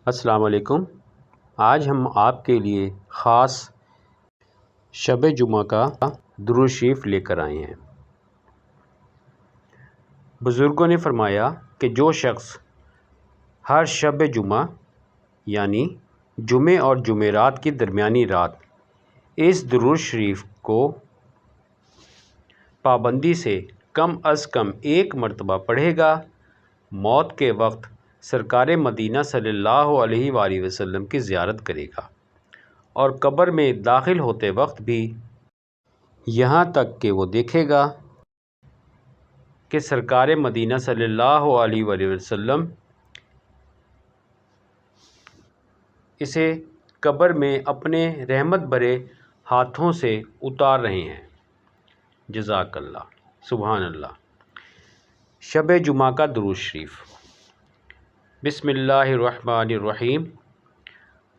السلام علیکم۔ آج ہم آپ کے لیے خاص شب جمعہ کا درود شریف لے کر آئے ہیں۔ بزرگوں نے فرمایا کہ جو شخص ہر شب جمعہ یعنی جمعے اور جمعرات کی درمیانی رات اس درود شریف کو پابندی سے کم از کم ایک مرتبہ پڑھے گا، موت کے وقت سرکار مدینہ صلی اللہ علیہ وآلہ وسلم کی زیارت کرے گا اور قبر میں داخل ہوتے وقت بھی یہاں تک کہ وہ دیکھے گا کہ سرکار مدینہ صلی اللہ علیہ وآلہ وسلم اسے قبر میں اپنے رحمت بھرے ہاتھوں سے اتار رہے ہیں۔ جزاک اللہ، سبحان اللہ۔ شب جمعہ کا درود شریف۔ بسم اللہ الرحمن الرحیم۔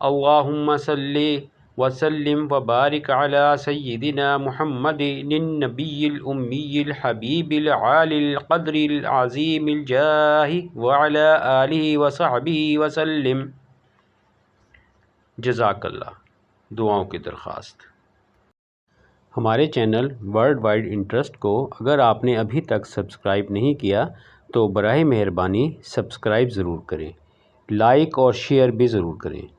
اللہم صلی وسلم وبارک علی سیدنا محمد النبی الامی الحبیب العالی القدر العظیم الجاہ وعلی آلہ وصحبہ وسلم۔ جزاک اللہ۔ دعاؤں کی درخواست۔ ہمارے چینل ورلڈ وائڈ انٹرسٹ کو اگر آپ نے ابھی تک سبسکرائب نہیں کیا تو براہ مہربانی سبسکرائب ضرور کریں، لائک اور شیئر بھی ضرور کریں۔